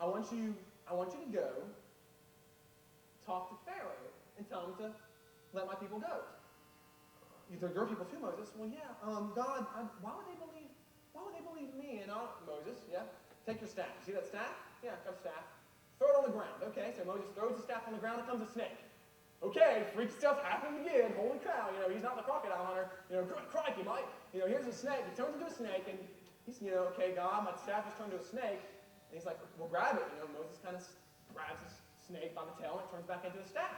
I want you to go talk to Pharaoh and tell him to let my people go. They're your people too, Moses. Well, yeah, God, why would they believe me? And Moses, yeah, take your staff. You see that staff? Yeah, got a staff. Throw it on the ground. Okay, so Moses throws the staff on the ground, it comes a snake. Okay, freaky stuff happening again. Holy cow, he's not the crocodile hunter. Crikey, Mike. Here's a snake. He turns into a snake, and he's, okay, God, my staff is turned into a snake. And he's like, well, grab it. Moses kind of grabs the snake by the tail, and it turns back into a staff.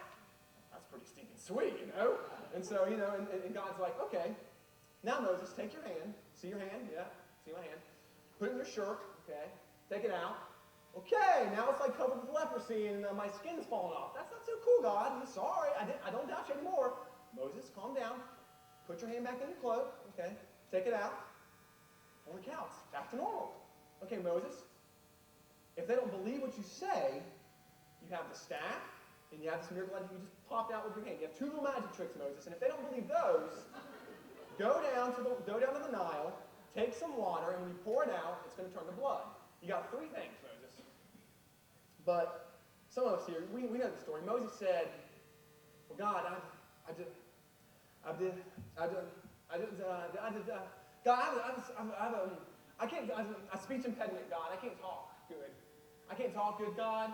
That's pretty stinking sweet, And so, and God's like, okay, now Moses, take your hand. See your hand? Yeah, see my hand. Put it in your shirt, okay? Take it out. Okay, now it's like covered with leprosy and my skin's falling off. That's not so cool, God. I'm sorry. I don't doubt you anymore. Moses, calm down. Put your hand back in your cloak, okay? Take it out. Holy cow, it's back to normal. Okay, Moses, if they don't believe what you say, you have the staff, and you have this miracle that you just popped out with your hand. You have two little magic tricks, Moses, and if they don't believe those, go down to the Nile, take some water, and when you pour it out, it's going to turn to blood. You got three things, Moses. But some of us here, we know the story. Moses said, well, God, I can't, a speech impediment, God. I can't talk good. I can't talk good, God.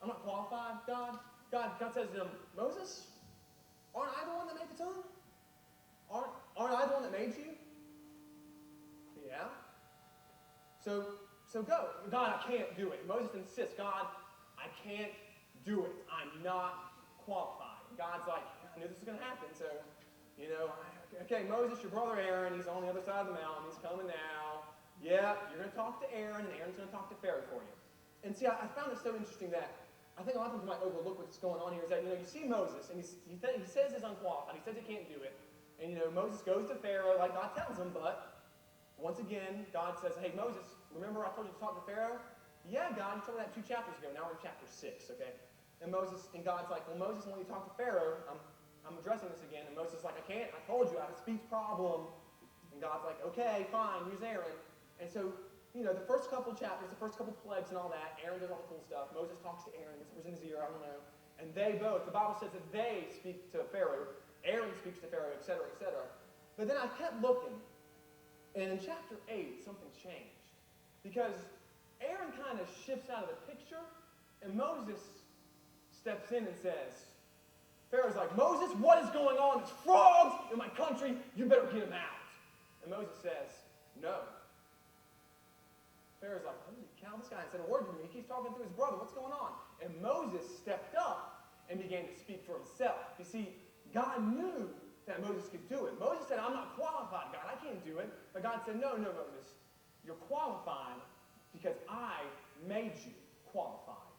I'm not qualified, God. God says to him, Moses, aren't I the one that made the tongue? Aren't I the one that made you? Yeah. So go. God, I can't do it. Moses insists, God, I can't do it. I'm not qualified. God's like, I knew this was going to happen, so, okay, Moses, your brother Aaron, he's on the other side of the mountain. He's coming now. Yeah, you're going to talk to Aaron, and Aaron's going to talk to Pharaoh for you. And see, I found it so interesting that I think a lot of times we might overlook what's going on here is that, you see Moses, and he says he's unqualified. He says he can't do it. And, Moses goes to Pharaoh like God tells him, but once again, God says, hey, Moses, remember I told you to talk to Pharaoh? Yeah, God, you told me that 2 chapters ago. Now we're in chapter 6, okay? And God's like, well, Moses, when you talk to Pharaoh, I'm addressing this again. And Moses is like, I can't. I told you I have a speech problem. And God's like, okay, fine, use Aaron. And so, the first couple chapters, the first couple plagues and all that, Aaron does all the cool stuff. Moses talks to Aaron, whispers in his ear, I don't know. And they both, the Bible says that they speak to Pharaoh. Aaron speaks to Pharaoh, etc., etc. But then I kept looking. And in chapter 8, something changed. Because Aaron kind of shifts out of the picture, and Moses steps in and says, Pharaoh's like, Moses, what is going on? There's frogs in my country. You better get them out. And Moses says, no. Pharaoh's like, holy cow, this guy hasn't said a word to me. He keeps talking to his brother. What's going on? And Moses stepped up and began to speak for himself. You see, God knew that Moses could do it. Moses said, I'm not qualified, God. I can't do it. But God said, no, Moses. You're qualified because I made you qualified.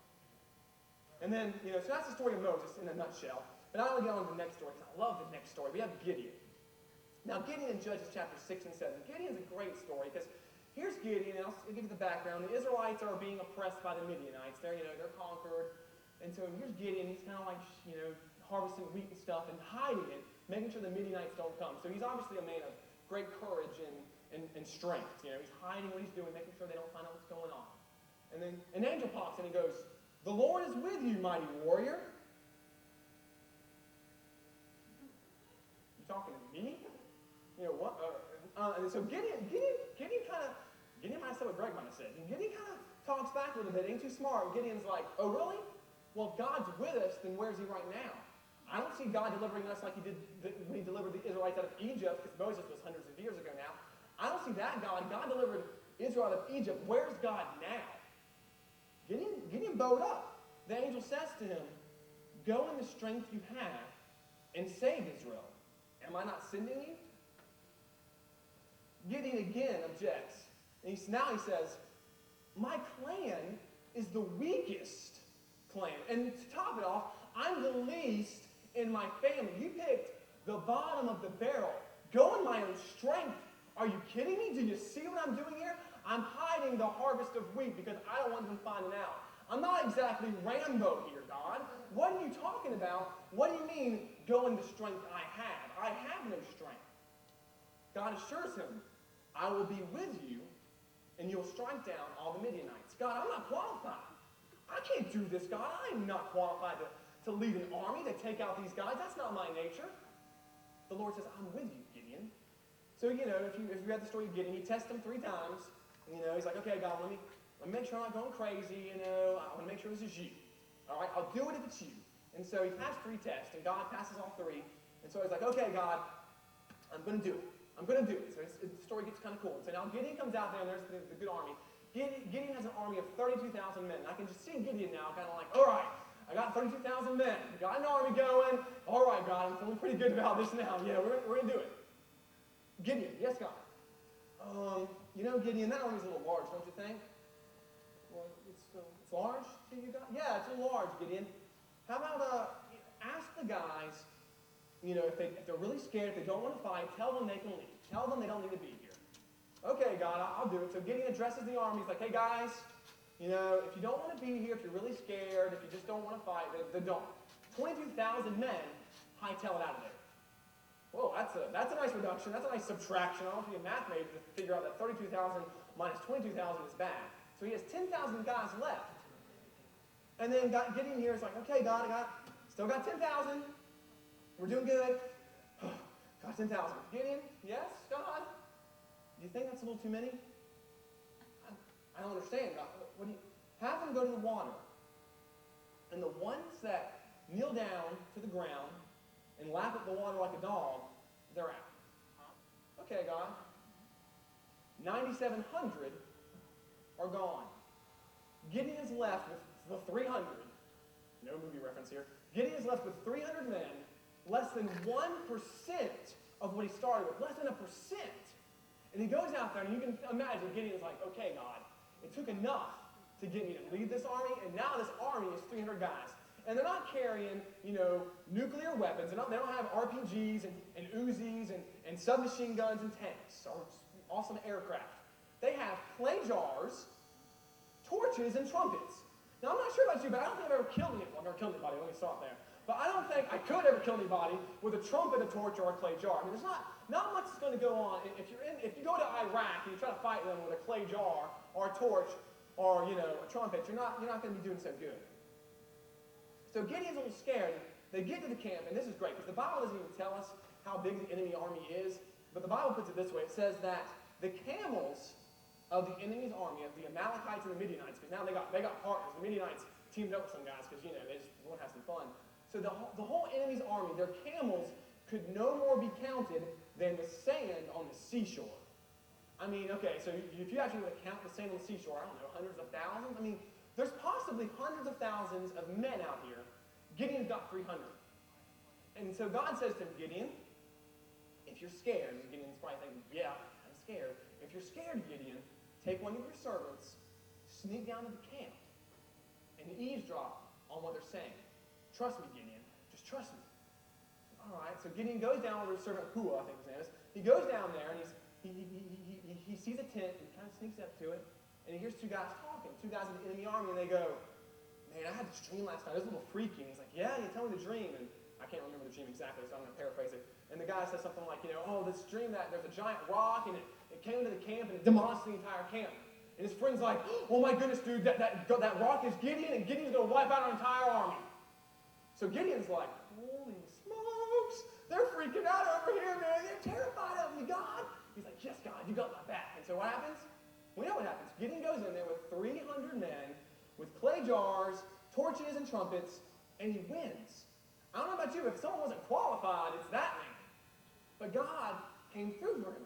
And then, so that's the story of Moses in a nutshell. But I want to get on to the next story because I love the next story. We have Gideon. Now, Gideon in Judges chapter 6 and 7. Gideon's a great story because here's Gideon, and I'll give you the background. The Israelites are being oppressed by the Midianites. They're conquered. And so here's Gideon. He's kind of like, harvesting wheat and stuff and hiding it, making sure the Midianites don't come. So he's obviously a man of great courage and strength. He's hiding what he's doing, making sure they don't find out what's going on. And then an angel pops in and goes, the Lord is with you, mighty warrior. You talking to me? What? And so Gideon might have said what Greg might have said. And Gideon kind of talks back a little bit. Ain't too smart. Gideon's like, oh, really? Well, if God's with us, then where's he right now? I don't see God delivering us like he did when he delivered the Israelites out of Egypt, because Moses was hundreds of years ago now. I don't see that God. God delivered Israel out of Egypt. Where's God now? Gideon bowed up. The angel says to him, go in the strength you have and save Israel. Am I not sending you? Gideon again objects. And now he says, my clan is the weakest clan. And to top it off, I'm the least in my family. You picked the bottom of the barrel. Go in my own strength. Are you kidding me? Do you see what I'm doing here? I'm hiding the harvest of wheat because I don't want them finding out. I'm not exactly Rambo here, God. What are you talking about? What do you mean, go in the strength I have? I have no strength. God assures him, I will be with you and you'll strike down all the Midianites. God, I'm not qualified. I can't do this, God. I am not qualified to lead an army, to take out these guys. That's not my nature. The Lord says, I'm with you, Gideon. So, if you read the story of Gideon, he tests him 3 times. He's like, okay, God, let me make sure I'm not going crazy, I want to make sure this is you. All right, I'll do it if it's you. And so he passed 3 tests, and God passes all 3. And so he's like, okay, God, I'm going to do it. I'm going to do it. So the story gets kind of cool. So now Gideon comes out there, and there's the good army. Gideon has an army of 32,000 men. And I can just see Gideon now kind of like, all right, I got 32,000 men. We got an army going. All right, God, I'm feeling pretty good about this now. Yeah, we're going to do it. Gideon, yes, God. Gideon, that army's a little large, don't you think? Well, it's large to you, God? Yeah, it's a little large, Gideon. How about ask the guys, if they're really scared, if they don't want to fight, tell them they can leave. Tell them they don't need to be here. Okay, God, I'll do it. So Gideon addresses the army. He's like, hey, guys, if you don't want to be here, if you're really scared, if you just don't want to fight, then don't. 22,000 men hightail it out of there. Whoa, that's a nice reduction. That's a nice subtraction. I don't think a math major to figure out that 32,000 minus 22,000 is bad. So he has 10,000 guys left. And then Gideon here is like, okay, God, still got 10,000. We're doing good. Got 10,000. Gideon, yes, God? Do you think that's a little too many? I don't understand, God. Have them go to the water. And the ones that kneel down to the ground and lap at the water like a dog, they're out. Okay, God. 9,700 are gone. Gideon is left with 300. No movie reference here. Gideon is left with 300 men, less than 1% of what he started with, less than 1%. And he goes out there, and you can imagine Gideon's like, okay, God, it took enough to get me to lead this army, and now this army is 300 guys. And they're not carrying, nuclear weapons. They don't have RPGs and Uzis and submachine guns and tanks or awesome aircraft. They have clay jars, torches, and trumpets. Now, I'm not sure about you, but I don't think I've ever killed anyone. I've never killed anybody. Let me stop there. But I don't think I could ever kill anybody with a trumpet, a torch, or a clay jar. I mean, there's not much that's going to go on. If you go to Iraq and you try to fight them with a clay jar or a torch or a trumpet, you're not going to be doing so good. So Gideon's a little scared. They get to the camp, and this is great because the Bible doesn't even tell us how big the enemy army is. But the Bible puts it this way: it says that the camels of the enemy's army, of the Amalekites and the Midianites, because now they got partners. The Midianites teamed up with some guys because they just want to have some fun. So the whole enemy's army, their camels could no more be counted than the sand on the seashore. I mean, okay, so if you actually count the sand on the seashore, I don't know, hundreds of thousands. I mean, there's possibly hundreds of thousands of men out here. Gideon's got 300. And so God says to him, Gideon, if you're scared, and Gideon's probably thinking, yeah, I'm scared. If you're scared, Gideon, take one of your servants, sneak down to the camp, and eavesdrop on what they're saying. Trust me, Gideon. Just trust me. All right, so Gideon goes down with his servant Hua, I think his name is. He goes down there, and he sees a tent, and he kind of sneaks up to it, and he hears 2 guys talking, 2 guys in the enemy army, and they go, man, I had this dream last night. It was a little freaky. And he's like, yeah, you tell me the dream. And I can't remember the dream exactly, so I'm going to paraphrase it. And the guy says something like, this dream that there's a giant rock, and it came into the camp, and it demolished the entire camp. And his friend's like, oh my goodness, dude, that rock is Gideon, and Gideon's going to wipe out our entire army. So Gideon's like, holy smokes, they're freaking out over here, man. They're terrified of me, God. He's like, yes, God, you got my back. And so what happens? We know what happens. Gideon goes in there with 300 men, with clay jars, torches, and trumpets, and he wins. I don't know about you, if someone wasn't qualified, it's that man. But God came through for him.